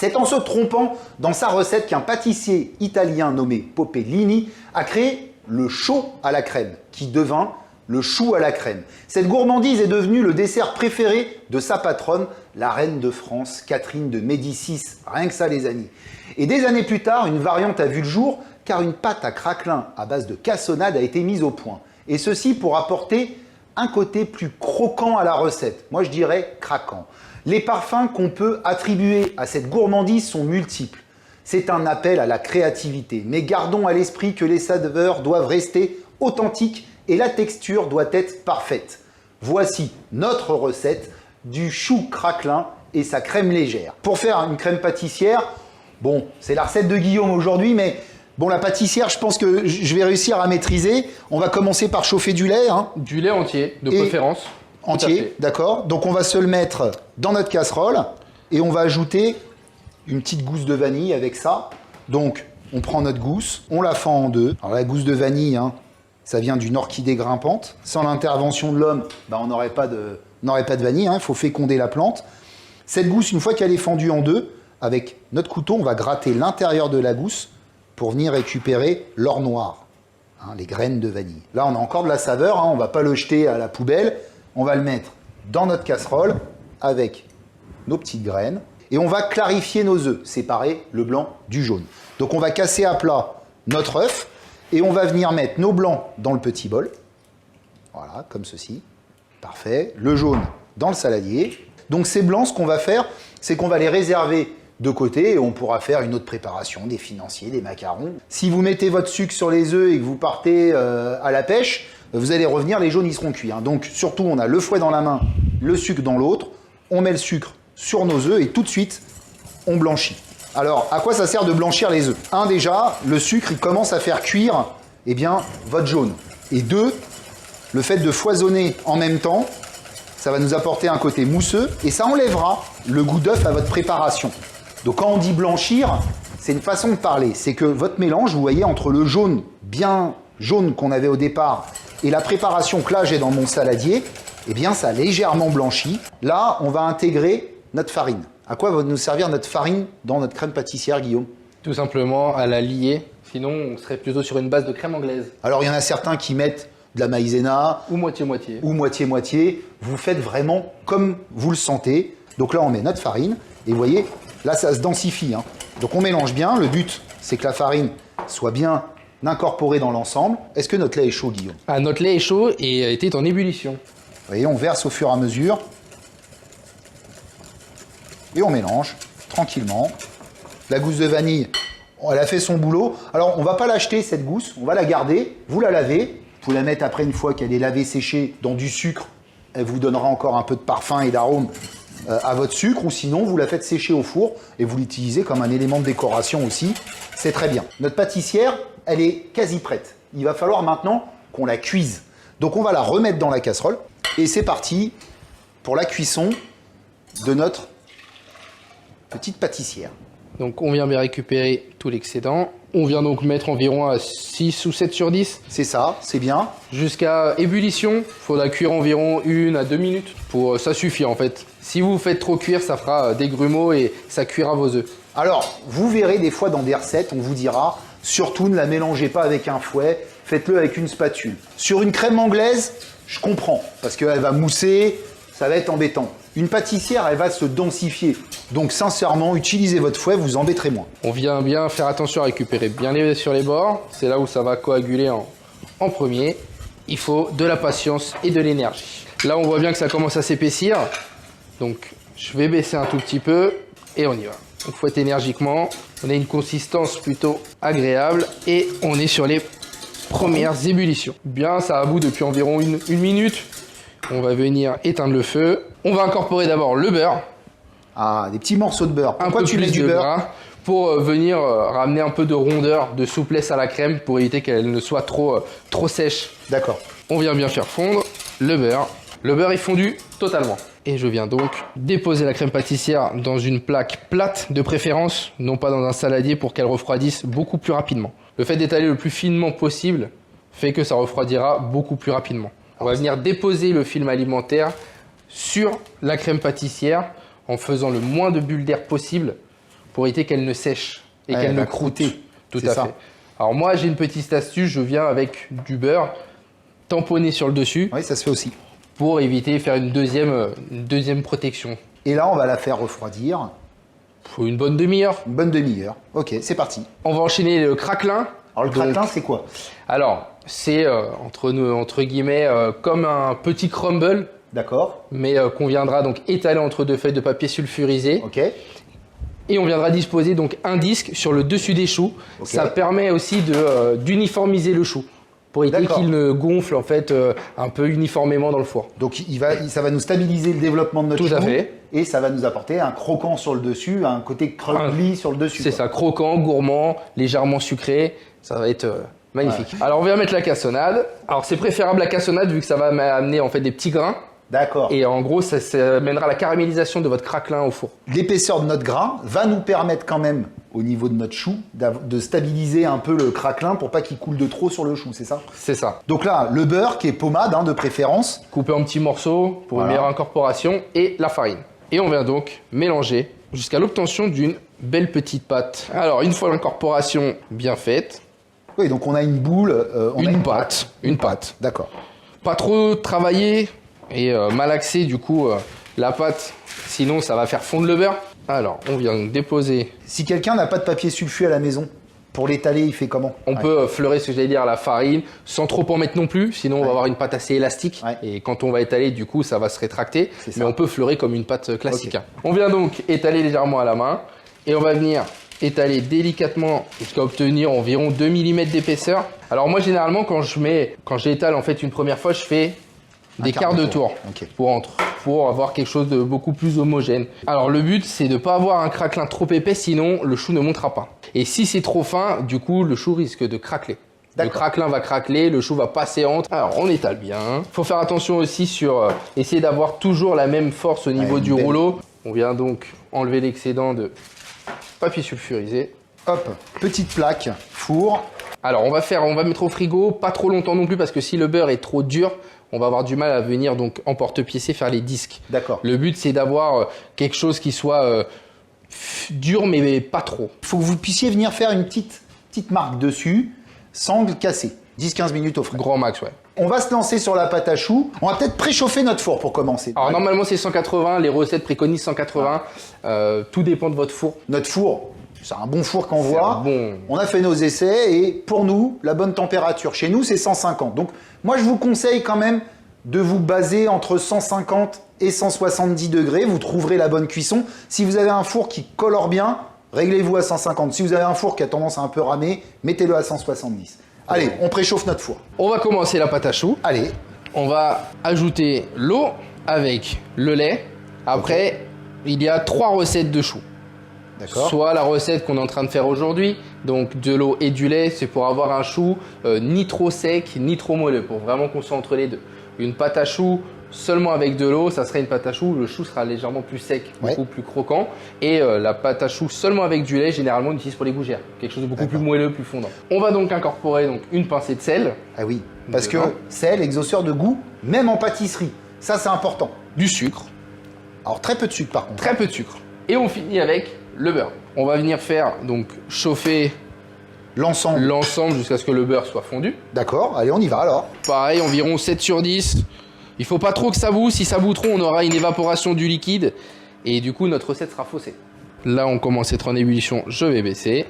C'est en se trompant dans sa recette qu'un pâtissier italien nommé Popellini a créé le chaud à la crème, qui devint le chou à la crème. Cette gourmandise est devenue le dessert préféré de sa patronne, la reine de France, Catherine de Médicis. Rien que ça, les amis. Et des années plus tard, une variante a vu le jour, car une pâte à craquelin à base de cassonade a été mise au point. Et ceci pour apporter un côté plus croquant à la recette. Moi, je dirais craquant. Les parfums qu'on peut attribuer à cette gourmandise sont multiples. C'est un appel à la créativité. Mais gardons à l'esprit que les saveurs doivent rester authentiques et la texture doit être parfaite. Voici notre recette du chou craquelin et sa crème légère. Pour faire une crème pâtissière, bon, c'est la recette de Guillaume aujourd'hui, mais bon, la pâtissière, je pense que je vais réussir à maîtriser. On va commencer par chauffer du lait. Du lait entier, de préférence. Entier, d'accord. Donc on va se le mettre dans notre casserole et on va ajouter une petite gousse de vanille avec ça. Donc on prend notre gousse, on la fend en deux. Alors la gousse de vanille, ça vient d'une orchidée grimpante. Sans l'intervention de l'homme, on n'aurait pas de vanille, il faut féconder la plante. Cette gousse, une fois qu'elle est fendue en deux, avec notre couteau, on va gratter l'intérieur de la gousse pour venir récupérer l'or noir, les graines de vanille. Là, on a encore de la saveur, on ne va pas le jeter à la poubelle. On va le mettre dans notre casserole avec nos petites graines et on va clarifier nos œufs, séparer le blanc du jaune. Donc on va casser à plat notre œuf et on va venir mettre nos blancs dans le petit bol. Voilà, comme ceci. Parfait. Le jaune dans le saladier. Donc ces blancs, ce qu'on va faire, c'est qu'on va les réserver de côté et on pourra faire une autre préparation, des financiers, des macarons. Si vous mettez votre sucre sur les œufs et que vous partez à la pêche, vous allez revenir, les jaunes ils seront cuits. Donc surtout, on a le fouet dans la main, le sucre dans l'autre. On met le sucre sur nos œufs et tout de suite, on blanchit. Alors, à quoi ça sert de blanchir les œufs? Déjà, le sucre il commence à faire cuire votre jaune. Et deux, le fait de foisonner en même temps, ça va nous apporter un côté mousseux et ça enlèvera le goût d'œuf à votre préparation. Donc quand on dit blanchir, c'est une façon de parler. C'est que votre mélange, vous voyez, entre le jaune bien jaune qu'on avait au départ et la préparation que là j'ai dans mon saladier, ça a légèrement blanchi. Là, on va intégrer notre farine. À quoi va nous servir notre farine dans notre crème pâtissière, Guillaume? Tout simplement à la lier. Sinon, on serait plutôt sur une base de crème anglaise. Alors, il y en a certains qui mettent de la maïzena. Ou moitié-moitié. Ou moitié-moitié. Vous faites vraiment comme vous le sentez. Donc là, on met notre farine. Et vous voyez, là, ça se densifie. Donc, on mélange bien. Le but, c'est que la farine soit bien incorporée dans l'ensemble. Est-ce que notre lait est chaud, Guillaume? Notre lait est chaud et était en ébullition. Vous voyez, on verse au fur et à mesure. Et on mélange tranquillement. La gousse de vanille, elle a fait son boulot. Alors, on ne va pas l'acheter, cette gousse. On va la garder. Vous la lavez. Vous pouvez la mettre après, une fois qu'elle est lavée, séchée, dans du sucre. Elle vous donnera encore un peu de parfum et d'arôme à votre sucre. Ou sinon, vous la faites sécher au four et vous l'utilisez comme un élément de décoration aussi. C'est très bien. Notre pâtissière, elle est quasi prête. Il va falloir maintenant qu'on la cuise. Donc, on va la remettre dans la casserole. Et c'est parti pour la cuisson de notre petite pâtissière. Donc on vient bien récupérer tout l'excédent. On vient donc mettre environ à 6 ou 7 sur 10. C'est ça, c'est bien. Jusqu'à ébullition, il faudra cuire environ 1 à 2 minutes. Ça suffit en fait. Si vous faites trop cuire, ça fera des grumeaux et ça cuira vos œufs. Alors, vous verrez des fois dans des recettes, on vous dira, surtout ne la mélangez pas avec un fouet, faites-le avec une spatule. Sur une crème anglaise, je comprends, parce qu'elle va mousser, ça va être embêtant. Une pâtissière, elle va se densifier. Donc sincèrement, utilisez votre fouet, vous embêterez moins. On vient bien faire attention à récupérer bien les sur les bords. C'est là où ça va coaguler en premier. Il faut de la patience et de l'énergie. Là, on voit bien que ça commence à s'épaissir. Donc, je vais baisser un tout petit peu et on y va. On fouette énergiquement. On a une consistance plutôt agréable et on est sur les premières ébullitions. Bien, ça about depuis environ une minute. On va venir éteindre le feu. On va incorporer d'abord le beurre. Ah, des petits morceaux de beurre. Pourquoi tu mets du beurre? Pour venir ramener un peu de rondeur, de souplesse à la crème pour éviter qu'elle ne soit trop sèche. D'accord. On vient bien faire fondre le beurre. Le beurre est fondu totalement. Et je viens donc déposer la crème pâtissière dans une plaque plate de préférence, non pas dans un saladier pour qu'elle refroidisse beaucoup plus rapidement. Le fait d'étaler le plus finement possible fait que ça refroidira beaucoup plus rapidement. On va venir déposer le film alimentaire sur la crème pâtissière en faisant le moins de bulles d'air possible pour éviter qu'elle ne sèche et Ouais, qu'elle elle ne va croûte. croûter. Tout C'est à ça. fait. Alors moi, j'ai une petite astuce, je viens avec du beurre tamponné sur le dessus Oui, ça se fait aussi. pour éviter de faire une deuxième protection. Et là, on va la faire refroidir Faut une bonne demi-heure. une bonne demi-heure. Ok, c'est parti. On va enchaîner le craquelin. Alors, le Donc, craquelin, c'est quoi? alors, c'est entre guillemets comme un petit crumble, D'accord. mais qu'on viendra donc étaler entre deux feuilles de papier sulfurisé. Ok. Et on viendra disposer donc un disque sur le dessus des choux. Ok. Ça permet aussi d'uniformiser le chou pour éviter D'accord. qu'il ne gonfle en fait un peu uniformément dans le four. Donc, ça va nous stabiliser le développement de notre Tout à chou. fait. Et ça va nous apporter un croquant sur le dessus, un côté crumbly sur le dessus. C'est quoi. ça, croquant, gourmand, légèrement sucré. Ça va être magnifique. Alors on vient mettre la cassonade. Alors c'est préférable la cassonade vu que ça va amener en fait des petits grains. D'accord. Et en gros, ça mènera à la caramélisation de votre craquelin au four. L'épaisseur de notre grain va nous permettre quand même, au niveau de notre chou, de stabiliser un peu le craquelin pour pas qu'il coule de trop sur le chou, c'est ça? C'est ça. Donc là, le beurre qui est pommade de préférence. Coupé en petits morceaux pour Voilà. une meilleure incorporation et la farine. Et on vient donc mélanger jusqu'à l'obtention d'une belle petite pâte. Alors une fois l'incorporation bien faite, Oui, donc on a une boule, on a une pâte. D'accord. Pas trop travaillée et malaxée du coup la pâte, sinon ça va faire fondre le beurre. Alors on vient donc déposer. Si quelqu'un n'a pas de papier sulfu à la maison, pour l'étaler, il fait comment? On peut fleurer ce que j'allais dire la farine sans trop en mettre non plus, sinon on va avoir une pâte assez élastique Ouais. et quand on va étaler du coup ça va se rétracter, C'est ça. mais on peut fleurer comme une pâte classique. Ok. On vient donc étaler légèrement à la main et on va venir étaler délicatement jusqu'à obtenir environ 2 mm d'épaisseur. Alors moi généralement quand j'étale en fait une première fois, je fais des quarts de tour Ok. pour avoir quelque chose de beaucoup plus homogène. Alors le but c'est de ne pas avoir un craquelin trop épais, sinon le chou ne montera pas. Et si c'est trop fin, du coup le chou risque de craqueler. Le D'accord. craquelin va craqueler, le chou va passer entre. Alors on étale bien. Faut faire attention aussi sur essayer d'avoir toujours la même force au niveau Ouais, du belle. rouleau. On vient donc enlever l'excédent de papier sulfurisé. Hop, petite plaque, four. Alors on va mettre au frigo, pas trop longtemps non plus parce que si le beurre est trop dur, on va avoir du mal à venir donc en porte-piécé faire les disques. D'accord. Le but c'est d'avoir quelque chose qui soit dur mais pas trop. Il faut que vous puissiez venir faire une petite marque dessus, sangle cassée. 10-15 minutes au frais. Grand max, ouais. On va se lancer sur la pâte à choux. On va peut-être préchauffer notre four pour commencer. Alors normalement c'est 180, les recettes préconisent 180. Tout dépend de votre four. Notre four, c'est un bon four qu'on voit. un bon- On a fait nos essais et pour nous, la bonne température chez nous, c'est 150. Donc moi, je vous conseille quand même de vous baser entre 150 et 170 degrés. Vous trouverez la bonne cuisson. Si vous avez un four qui colore bien, réglez-vous à 150. Si vous avez un four qui a tendance à un peu ramer, mettez-le à 170. Allez, on préchauffe notre four. On va commencer la pâte à choux. Allez, On va ajouter l'eau avec le lait. Après, il y a 3 recettes de choux. d'accord. Soit la recette qu'on est en train de faire aujourd'hui, donc de l'eau et du lait, c'est pour avoir un chou ni trop sec ni trop moelleux, pour vraiment qu'on soit entre les deux. Une pâte à choux seulement avec de l'eau, ça serait une pâte à choux, le chou sera légèrement plus sec, Ouais. beaucoup plus croquant. Et la pâte à choux seulement avec du lait, généralement on utilise pour les gougères, quelque chose de beaucoup plus moelleux, plus fondant. On va donc incorporer donc une pincée de sel, Ah oui, parce que Dedans. sel, exhausteur de goût, même en pâtisserie. Ça, c'est important. du sucre, Alors, très peu de sucre par contre. très peu de sucre. Et on finit avec le beurre. On va venir faire donc chauffer L'ensemble. l'ensemble jusqu'à ce que le beurre soit fondu. D'accord, allez, on y va alors. Pareil, environ 7 sur 10. Il faut pas trop que ça boue. Si ça bout trop, on aura une évaporation du liquide. Et du coup, notre recette sera faussée. Là, on commence à être en ébullition. Je vais baisser.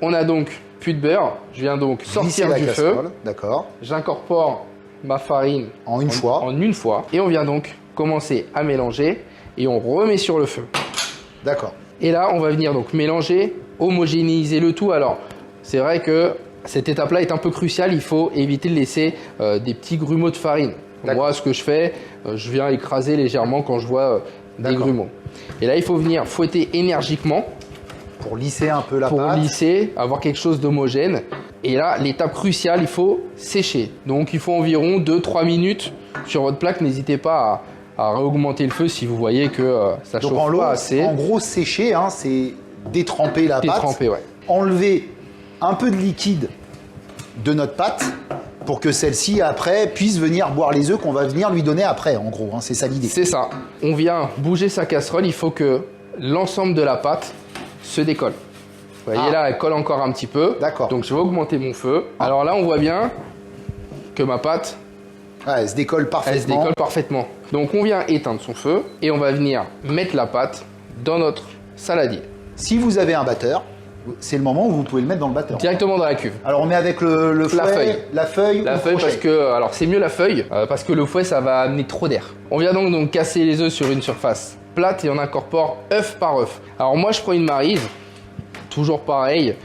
On a donc plus de beurre. Je viens donc Glisser sortir la du feu. casserole, d'accord. J'incorpore ma farine En une fois. en une fois. Et on vient donc commencer à mélanger. Et on remet sur le feu. D'accord. Et là, on va venir donc mélanger, homogénéiser le tout. Alors, c'est vrai que cette étape-là est un peu cruciale. Il faut éviter de laisser des petits grumeaux de farine. D'accord. Moi, ce que je fais, je viens écraser légèrement quand je vois des D'accord. grumeaux. Et là, il faut venir fouetter énergiquement Pour lisser un peu la pour pâte. lisser, avoir quelque chose d'homogène. Et là, l'étape cruciale, il faut sécher. Donc, il faut environ 2-3 minutes sur votre plaque. N'hésitez pas à réaugmenter le feu si vous voyez que ça Donc chauffe en, pas assez. en gros, sécher, hein, c'est détremper la pâte. Détremper, ouais. Enlever un peu de liquide de notre pâte pour que celle-ci, après, puisse venir boire les œufs qu'on va venir lui donner après, en gros. Hein, c'est ça l'idée. C'est ça. On vient bouger sa casserole. Il faut que l'ensemble de la pâte se décolle. Vous voyez là, elle colle encore un petit peu. D'accord. Donc je vais augmenter mon feu. Alors là, on voit bien que ma pâte, elle se décolle parfaitement. elle se décolle parfaitement. Donc on vient éteindre son feu et on va venir mettre la pâte dans notre saladier. Si vous avez un batteur, c'est le moment où vous pouvez le mettre dans le batteur. Directement dans la cuve. Alors on met avec le fouet, la feuille ou le feuille crochet. parce que, alors c'est mieux la feuille, parce que le fouet ça va amener trop d'air. On vient donc casser les œufs sur une surface plate et on incorpore œuf par œuf. Alors moi je prends une maryse, toujours pareil,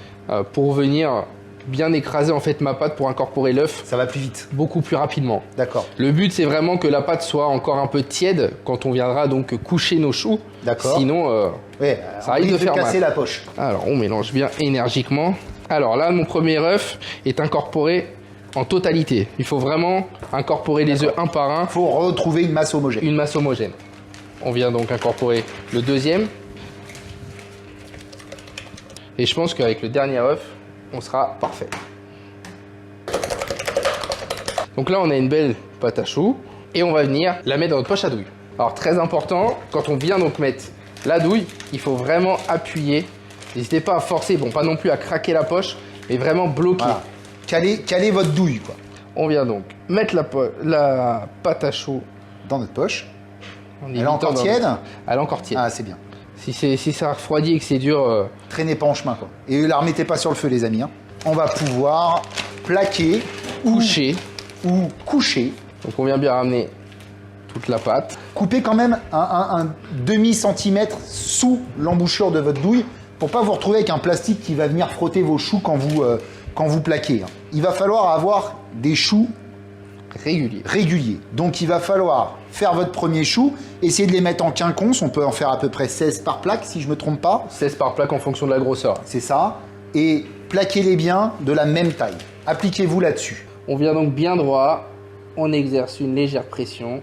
pour venir bien écraser en fait ma pâte pour incorporer l'œuf. Ça va plus vite. Beaucoup plus rapidement. D'accord. Le but c'est vraiment que la pâte soit encore un peu tiède quand on viendra donc coucher nos choux. D'accord. Sinon Ouais, ça risque de faire casser mal. la poche. Alors on mélange bien énergiquement. Alors là mon premier œuf est incorporé en totalité. Il faut vraiment incorporer les œufs un par un. Il faut retrouver une masse homogène. Une masse homogène. On vient donc incorporer le deuxième. Et je pense qu'avec le dernier œuf, on sera parfait. Donc là, on a une belle pâte à choux. Et on va venir la mettre dans notre poche à douille. Alors très important, quand on vient donc mettre la douille, il faut vraiment appuyer. N'hésitez pas à forcer, bon pas non plus à craquer la poche, mais vraiment bloquer. Voilà. Calez votre douille, quoi. On vient donc mettre la pâte à choux Dans notre poche. en Elle est encore évitant tiède. Elle est encore tiède. Ah, c'est bien. Si ça refroidit et que c'est dur, Traînez pas en chemin, quoi. Et la remettez pas sur le feu, les amis. Hein. On va pouvoir plaquer coucher. ou coucher. Donc on vient bien ramener toute la pâte. Coupez quand même un demi-centimètre sous l'embouchure de votre douille pour pas vous retrouver avec un plastique qui va venir frotter vos choux quand vous plaquez. Hein. Il va falloir avoir des choux réguliers. Donc il va falloir faire votre premier chou, essayer de les mettre en quinconce. On peut en faire à peu près 16 par plaque si je me trompe pas. 16 par plaque en fonction de la grosseur. C'est ça. Et plaquez-les bien de la même taille. Appliquez-vous là-dessus. On vient donc bien droit. On exerce une légère pression.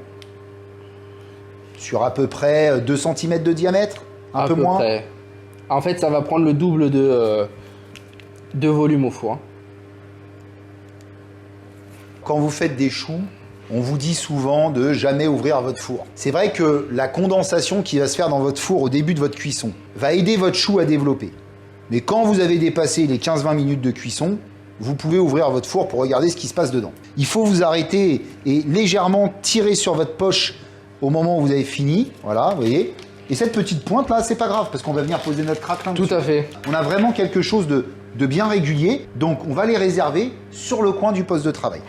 Sur à peu près 2 cm de diamètre. Un peu moins. Près. En fait, ça va prendre le double de volume au four. Quand vous faites des choux, on vous dit souvent de jamais ouvrir votre four. C'est vrai que la condensation qui va se faire dans votre four au début de votre cuisson va aider votre chou à développer. Mais quand vous avez dépassé les 15-20 minutes de cuisson, vous pouvez ouvrir votre four pour regarder ce qui se passe dedans. Il faut vous arrêter et légèrement tirer sur votre poche au moment où vous avez fini. Voilà, vous voyez. Et cette petite pointe là, c'est pas grave parce qu'on va venir poser notre craquelin dessus. Tout à fait. On a vraiment quelque chose de bien régulier, donc on va les réserver sur le coin du poste de travail.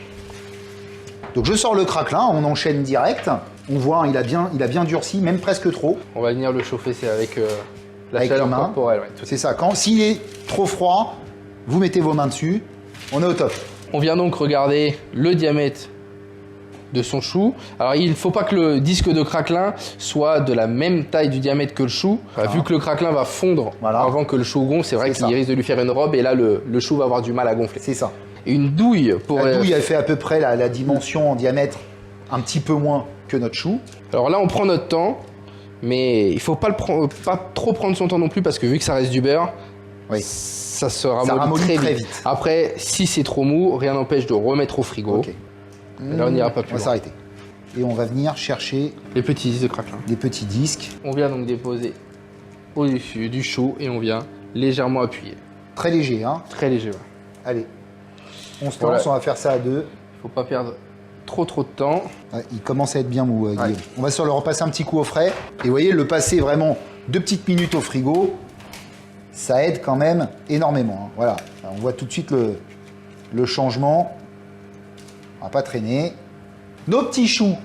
Donc je sors le craquelin, on enchaîne direct. On voit, il a bien durci, même presque trop. On va venir le chauffer, c'est avec la Avec chaleur les mains. corporelle. Ouais, C'est ça, s'il est trop froid, vous mettez vos mains dessus, on est au top. On vient donc regarder le diamètre de son chou. Alors il ne faut pas que le disque de craquelin soit de la même taille du diamètre que le chou. Vu que le craquelin va fondre avant que le chou gonfle, c'est vrai qu'il risque de lui faire une robe et là le chou va avoir du mal à gonfler. C'est ça. Une douille pour... La douille, elle fait à peu près la dimension en diamètre, un petit peu moins que notre chou. Alors là, on prend notre temps, mais il faut pas trop prendre son temps non plus parce que vu que ça reste du beurre, oui. ça se ramollit très vite. Après, si c'est trop mou, rien n'empêche de remettre au frigo. Ok. Là, on n'ira pas plus loin. On va s'arrêter. Et on va venir chercher les petits disques de craquelin. Les petits disques. On vient donc déposer au-dessus du chou et on vient légèrement appuyer. Très léger, hein. Très léger, ouais. Allez, on se lance, on va faire ça à deux. Faut pas perdre trop de temps. Ouais, il commence à être bien mou, Guillaume. On va le repasser un petit coup au frais. Et vous voyez, le passer vraiment 2 petites minutes au frigo, ça aide quand même énormément. Hein. Voilà, alors, on voit tout de suite le changement. On va pas traîner. Nos petits choux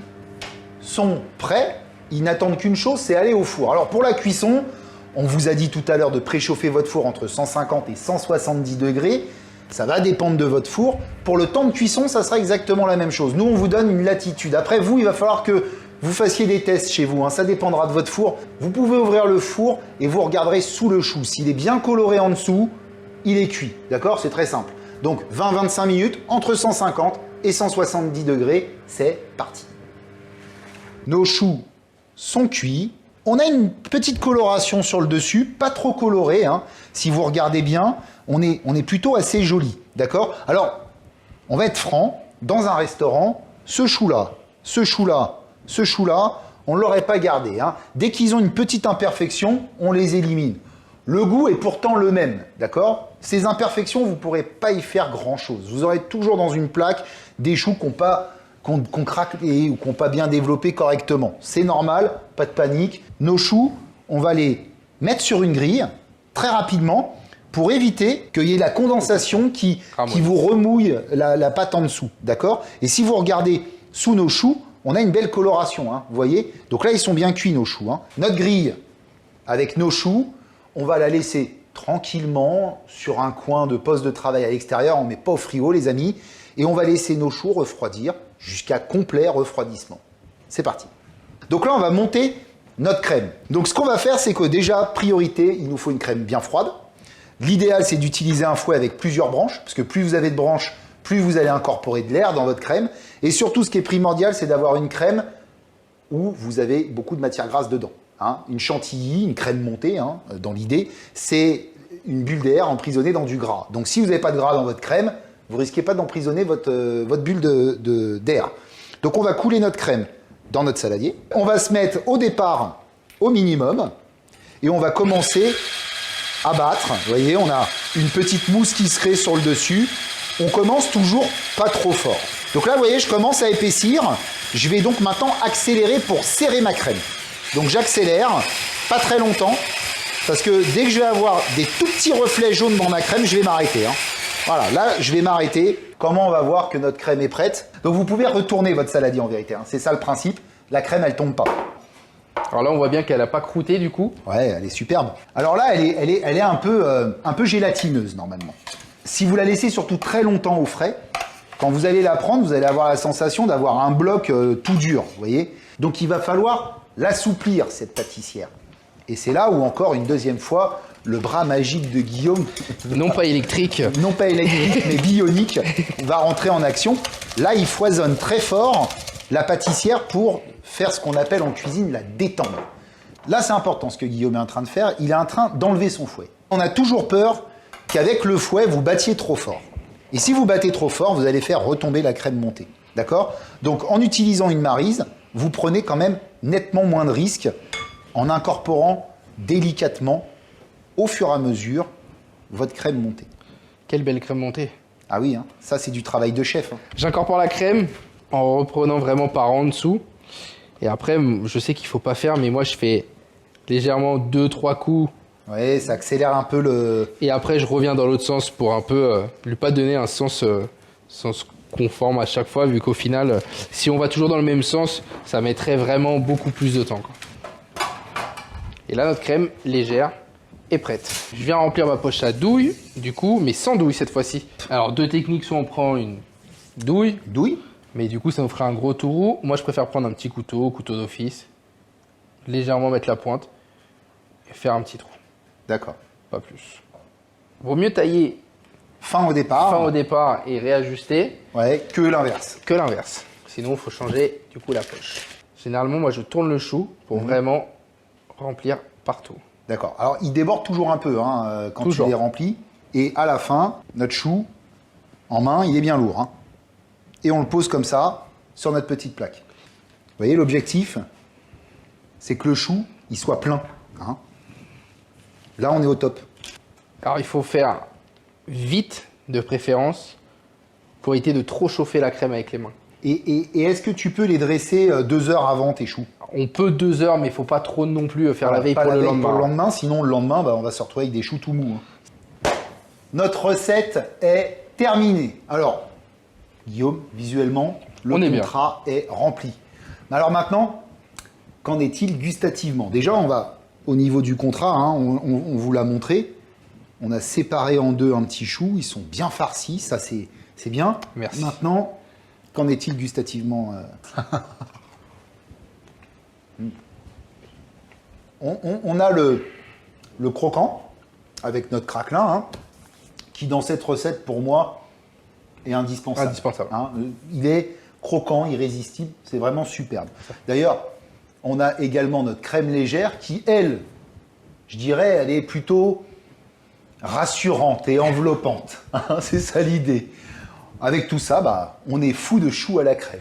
sont prêts. Ils n'attendent qu'une chose, c'est aller au four. Alors pour la cuisson, on vous a dit tout à l'heure de préchauffer votre four entre 150 et 170 degrés. Ça va dépendre de votre four. Pour le temps de cuisson, ça sera exactement la même chose. Nous, on vous donne une latitude. Après, vous, il va falloir que vous fassiez des tests chez vous. Hein. Ça dépendra de votre four. Vous pouvez ouvrir le four et vous regarderez sous le chou. S'il est bien coloré en dessous, il est cuit. D'accord? C'est très simple. Donc 20-25 minutes, entre 150 et 170 degrés, c'est parti. Nos choux sont cuits. On a une petite coloration sur le dessus, pas trop colorée. Hein. Si vous regardez bien, on est plutôt assez joli. D'accord? Alors, on va être franc. Dans un restaurant, ce chou-là, on ne l'aurait pas gardé. Hein. Dès qu'ils ont une petite imperfection, on les élimine. Le goût est pourtant le même, d'accord? Ces imperfections, vous ne pourrez pas y faire grand-chose. Vous aurez toujours dans une plaque des choux qui ont craqué ou qui n'ont pas bien développé correctement. C'est normal, pas de panique. Nos choux, on va les mettre sur une grille très rapidement pour éviter qu'il y ait la condensation qui vous remouille la pâte en dessous, d'accord? Et si vous regardez sous nos choux, on a une belle coloration, hein, vous voyez? Donc là, ils sont bien cuits, nos choux, hein. Notre grille avec nos choux, on va la laisser tranquillement sur un coin de poste de travail à l'extérieur. On ne met pas au frigo, les amis. Et on va laisser nos choux refroidir jusqu'à complet refroidissement. C'est parti. Donc là, on va monter notre crème. Donc ce qu'on va faire, c'est que déjà, priorité, il nous faut une crème bien froide. L'idéal, c'est d'utiliser un fouet avec plusieurs branches, parce que plus vous avez de branches, plus vous allez incorporer de l'air dans votre crème. Et surtout, ce qui est primordial, c'est d'avoir une crème où vous avez beaucoup de matière grasse dedans. Hein, une chantilly, une crème montée, hein, dans l'idée, c'est une bulle d'air emprisonnée dans du gras. Donc si vous n'avez pas de gras dans votre crème, vous risquez pas d'emprisonner votre bulle d'air. Donc on va couler notre crème dans notre saladier. On va se mettre au départ au minimum et on va commencer à battre. Vous voyez, on a une petite mousse qui se crée sur le dessus. On commence toujours pas trop fort. Donc là, vous voyez, je commence à épaissir. Je vais donc maintenant accélérer pour serrer ma crème. Donc j'accélère, pas très longtemps, parce que dès que je vais avoir des tout petits reflets jaunes dans ma crème, je vais m'arrêter. Hein. Voilà, là je vais m'arrêter. Comment on va voir que notre crème est prête? Donc vous pouvez retourner votre saladier en vérité, hein. C'est ça le principe. La crème, elle tombe pas. Alors là, on voit bien qu'elle n'a pas croûté du coup. Ouais, elle est superbe. Alors là, elle est un peu gélatineuse normalement. Si vous la laissez surtout très longtemps au frais, quand vous allez la prendre, vous allez avoir la sensation d'avoir un bloc tout dur, vous voyez. Donc il va falloir l'assouplir, cette pâtissière. Et c'est là où, encore une deuxième fois, le bras magique de Guillaume, non pas électrique, non pas électrique, mais bionique, va rentrer en action. Là, il foisonne très fort la pâtissière pour faire ce qu'on appelle en cuisine la détendre. Là, c'est important ce que Guillaume est en train de faire. Il est en train d'enlever son fouet. On a toujours peur qu'avec le fouet, vous battiez trop fort. Et si vous battez trop fort, vous allez faire retomber la crème montée. D'accord? Donc, en utilisant une maryse, vous prenez quand même nettement moins de risques en incorporant délicatement, au fur et à mesure, votre crème montée. Quelle belle crème montée. Ah oui, hein, ça c'est du travail de chef. Hein. J'incorpore la crème en reprenant vraiment par en dessous. Et après, je sais qu'il ne faut pas faire, mais moi je fais légèrement 2-3 coups. Oui, ça accélère un peu le... Et après, je reviens dans l'autre sens pour un peu lui pas donner un sens conforme à chaque fois, vu qu'au final, si on va toujours dans le même sens, ça mettrait vraiment beaucoup plus de temps, quoi. Et là, notre crème légère est prête. Je viens remplir ma poche à douille, du coup, mais sans douille cette fois-ci. Alors, deux techniques, soit on prend une douille, mais du coup, ça nous ferait un gros tourou. Moi, je préfère prendre un petit couteau d'office, légèrement mettre la pointe et faire un petit trou. D'accord. Pas plus. Vaut mieux tailler fin au départ et réajuster. Ouais, que l'inverse. Que l'inverse. Sinon, il faut changer du coup la poche. Généralement, moi, je tourne le chou pour vraiment remplir partout. D'accord. Alors, il déborde toujours un peu hein, quand il est rempli. Et à la fin, notre chou, en main, il est bien lourd. Hein. Et on le pose comme ça, sur notre petite plaque. Vous voyez, l'objectif, c'est que le chou, il soit plein. Hein. Là, on est au top. Alors, il faut faire vite, de préférence, pour éviter de trop chauffer la crème avec les mains. Et est-ce que tu peux les dresser 2 heures avant tes choux? On peut 2 heures, mais il ne faut pas trop non plus faire la veille pour le lendemain. Sinon, le lendemain, on va se retrouver avec des choux tout mous. Hein. Notre recette est terminée. Alors, Guillaume, visuellement, le contrat est rempli. Alors maintenant, qu'en est-il gustativement? Déjà, on va, au niveau du contrat, hein, on vous l'a montré, on a séparé en deux un petit chou, ils sont bien farcis, ça c'est bien. Merci. Maintenant, qu'en est-il gustativement? On a le croquant avec notre craquelin, hein, qui dans cette recette pour moi est indispensable. Hein. Il est croquant, irrésistible, c'est vraiment superbe. D'ailleurs, on a également notre crème légère qui, elle, je dirais, elle est plutôt rassurante et enveloppante. C'est ça l'idée. Avec tout ça, on est fou de chou à la crème.